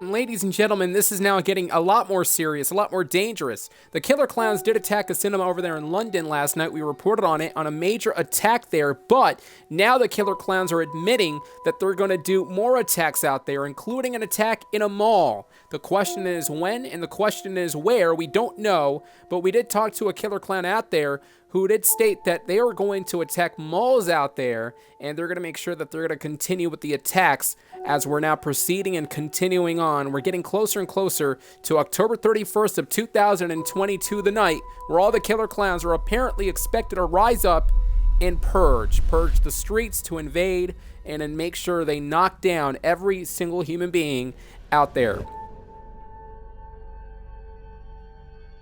Ladies and gentlemen, this is now getting a lot more serious, a lot more dangerous. The killer clowns did attack a cinema over there in London last night. We reported on it, on a major attack there, but now the killer clowns are admitting that they're going to do more attacks out there, including an attack in a mall. The question is when, and the question is where. We don't know, but we did talk to a killer clown out there who did state that they are going to attack malls out there, and they're going to make sure that they're going to continue with the attacks as we're now proceeding and continuing on. We're getting closer and closer to October 31st of 2022, the night where all the killer clowns are apparently expected to rise up and purge the streets, to invade and then make sure they knock down every single human being out there.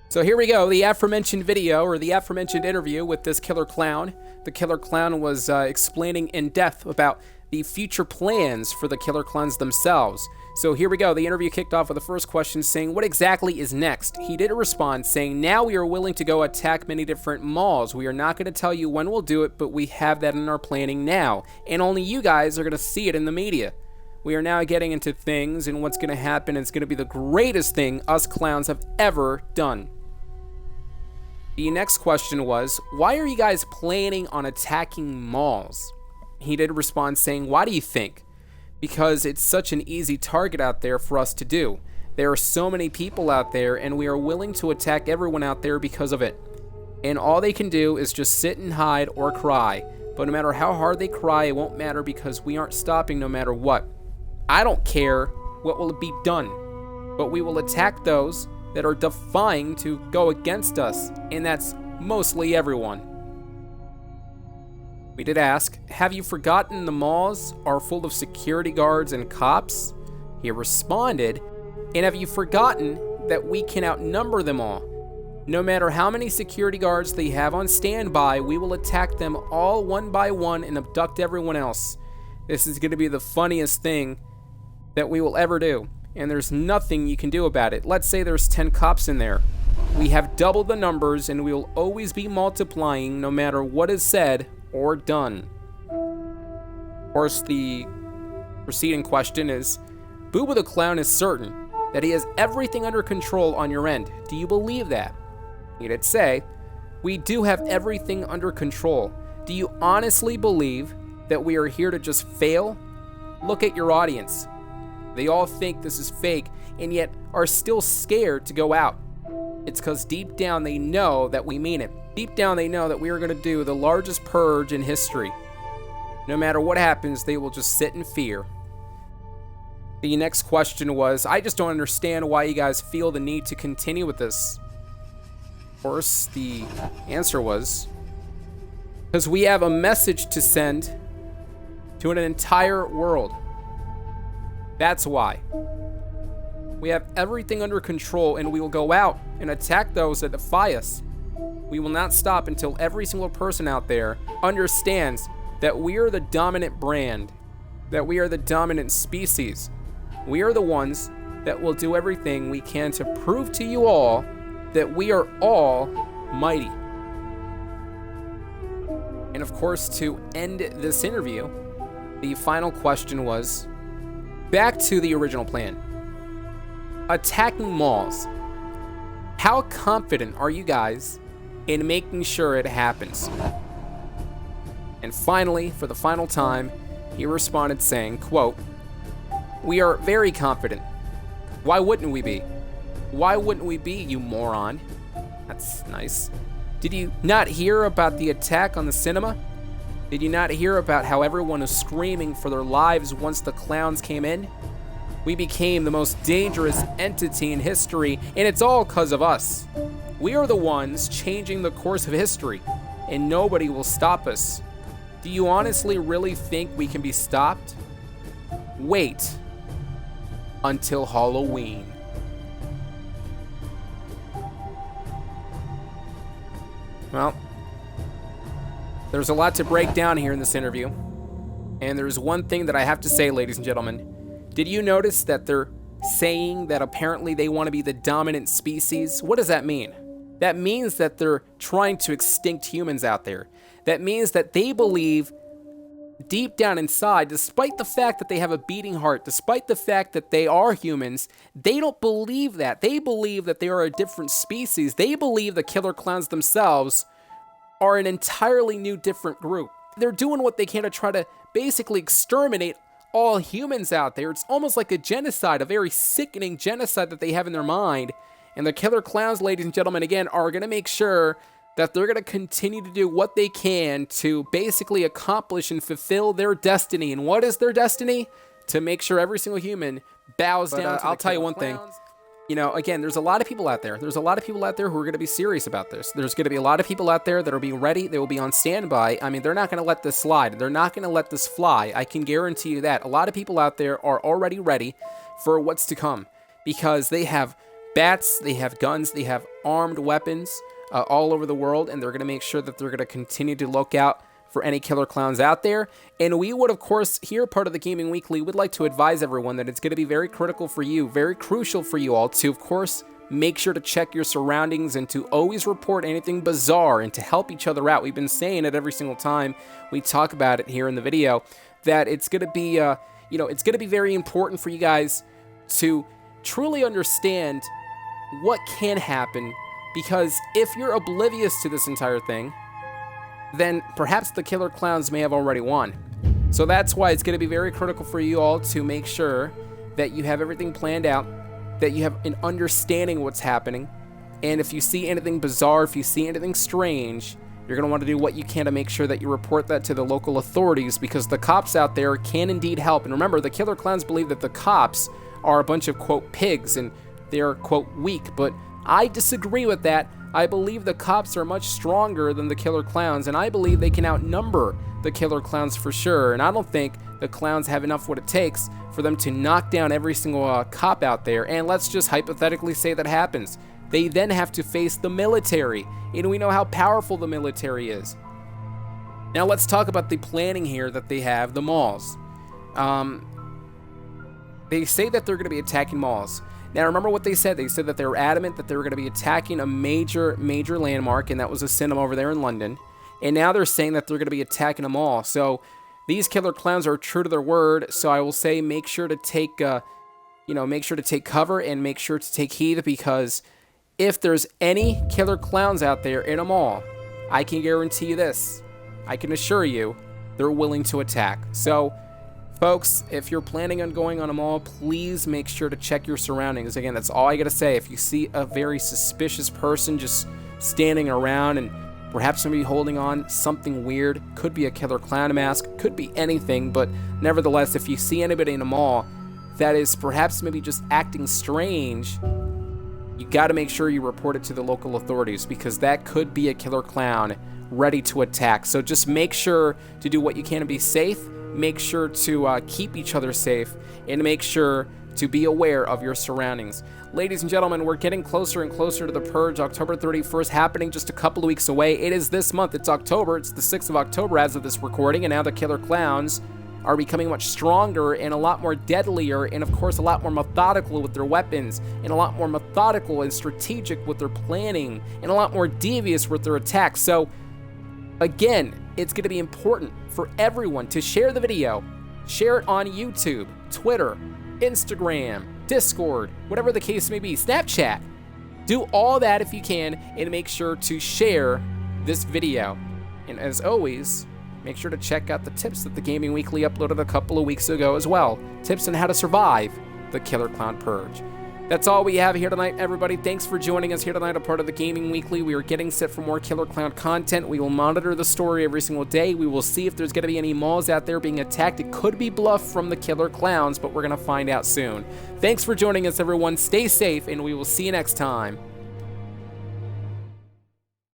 So here we go, the aforementioned video, or the aforementioned interview with this killer clown. The killer clown was explaining in depth about the future plans for the killer clowns themselves. So here we go, the interview kicked off with the first question saying, what exactly is next? He did respond saying, now we are willing to go attack many different malls. We are not going to tell you when we'll do it, but we have that in our planning now. And only you guys are going to see it in the media. We are now getting into things, and what's going to happen is going to be the greatest thing us clowns have ever done. The next question was, why are you guys planning on attacking malls? He did respond saying, why do you think? Because it's such an easy target out there for us to do. There are so many people out there, and we are willing to attack everyone out there because of it. And all they can do is just sit and hide or cry. But no matter how hard they cry, it won't matter because we aren't stopping no matter what. I don't care what will be done, but we will attack those that are defying to go against us, and that's mostly everyone. We did ask, have you forgotten the malls are full of security guards and cops? He responded, and have you forgotten that we can outnumber them all? No matter how many security guards they have on standby, we will attack them all one by one and abduct everyone else. This is going to be the funniest thing that we will ever do. And there's nothing you can do about it. Let's say there's 10 cops in there. We have doubled the numbers, and we will always be multiplying no matter what is said or done. Of course, the preceding question is, Booba the Clown is certain that he has everything under control on your end. Do you believe that? He did say, we do have everything under control. Do you honestly believe that we are here to just fail? Look at your audience. They all think this is fake, and yet are still scared to go out. It's because deep down they know that we mean it. Deep down they know that we are going to do the largest purge in history. No matter what happens, they will just sit in fear. The next question was, I just don't understand why you guys feel the need to continue with this. Of course, the answer was, because we have a message to send to an entire world. That's why. We have everything under control, and we will go out and attack those that defy us. We will not stop until every single person out there understands that we are the dominant brand, that we are the dominant species. We are the ones that will do everything we can to prove to you all that we are all mighty. And of course, to end this interview, the final question was, back to the original plan. Attacking malls. How confident are you guys in making sure it happens? And finally, for the final time, he responded saying, quote, we are very confident. Why wouldn't we be? Why wouldn't we be, you moron? That's nice. Did you not hear about the attack on the cinema? Did you not hear about how everyone was screaming for their lives once the clowns came in? We became the most dangerous entity in history, and it's all because of us. We are the ones changing the course of history, and nobody will stop us. Do you honestly really think we can be stopped? Wait until Halloween. Well, there's a lot to break down here in this interview. And there's one thing that I have to say, ladies and gentlemen. Did you notice that they're saying that apparently they want to be the dominant species? What does that mean? That means that they're trying to extinct humans out there. That means that they believe deep down inside, despite the fact that they have a beating heart, despite the fact that they are humans, they don't believe that. They believe that they are a different species. They believe the killer clowns themselves are an entirely new, different group. They're doing what they can to try to basically exterminate all humans out there. It's almost like a genocide, a very sickening genocide that they have in their mind. And the killer clowns, ladies and gentlemen, again, are going to make sure that they're going to continue to do what they can to basically accomplish and fulfill their destiny. And what is their destiny? To make sure every single human bows down to I'll tell you one thing. You know, again, there's a lot of people out there. There's a lot of people out there who are going to be serious about this. There's going to be a lot of people out there that are being ready. They will be on standby. I mean, they're not going to let this slide. They're not going to let this fly. I can guarantee you that. A lot of people out there are already ready for what's to come because they have bats, they have guns, they have armed weapons all over the world, and they're going to make sure that they're going to continue to look out for any killer clowns out there. And we would, of course, here, part of the Gaming Weekly, would like to advise everyone that it's going to be very critical for you, very crucial for you all to, of course, make sure to check your surroundings and to always report anything bizarre and to help each other out. We've been saying it every single time we talk about it here in the video, that it's going to be, it's going to be very important for you guys to truly understand what can happen, because if you're oblivious to this entire thing, then perhaps the killer clowns may have already won. So that's why it's going to be very critical for you all to make sure that you have everything planned out, that you have an understanding of what's happening, and if you see anything bizarre, if you see anything strange, you're going to want to do what you can to make sure that you report that to the local authorities, because the cops out there can indeed help. And remember, the killer clowns believe that the cops are a bunch of, quote, pigs, and they're, quote, weak, but I disagree with that. I believe the cops are much stronger than the killer clowns, and I believe they can outnumber the killer clowns for sure. And I don't think the clowns have enough what it takes for them to knock down every single cop out there. And let's just hypothetically say that happens. They then have to face the military, and we know how powerful the military is. Now let's talk about the planning here that they have, the malls. They say that they're going to be attacking malls. Now, remember what they said. They said that they were adamant that they were going to be attacking a major landmark, and that was a cinema over there in London. And now they're saying that they're going to be attacking a mall. So these killer clowns are true to their word. So I will say, make sure to take, make sure to take cover and make sure to take heed, because if there's any killer clowns out there in a mall, I can guarantee you this. I can assure you, they're willing to attack. So, folks, if you're planning on going on a mall, please make sure to check your surroundings. Again, that's all I gotta say. If you see a very suspicious person just standing around and perhaps somebody holding on something weird, could be a killer clown mask, could be anything, but nevertheless, if you see anybody in a mall that is perhaps maybe just acting strange, you gotta make sure you report it to the local authorities, because that could be a killer clown ready to attack. So just make sure to do what you can to be safe. Make sure to keep each other safe, and make sure to be aware of your surroundings. Ladies and gentlemen, we're getting closer and closer to the Purge. October 31st happening just a couple of weeks away. It is this month. It's October. It's the 6th of October as of this recording, and now the killer clowns are becoming much stronger and a lot more deadlier, and of course a lot more methodical with their weapons, and a lot more methodical and strategic with their planning, and a lot more devious with their attacks. So again, it's going to be important for everyone to share the video, share it on YouTube, Twitter, Instagram, Discord, whatever the case may be, Snapchat. Do all that if you can, and make sure to share this video. And as always, make sure to check out the tips that the Gaming Weekly uploaded a couple of weeks ago as well. Tips on how to survive the Killer Clown Purge. That's all we have here tonight, everybody. Thanks for joining us here tonight, a part of the Gaming Weekly. We are getting set for more Killer Clown content. We will monitor the story every single day. We will see if there's going to be any malls out there being attacked. It could be bluff from the Killer Clowns, but we're going to find out soon. Thanks for joining us, everyone. Stay safe, and we will see you next time.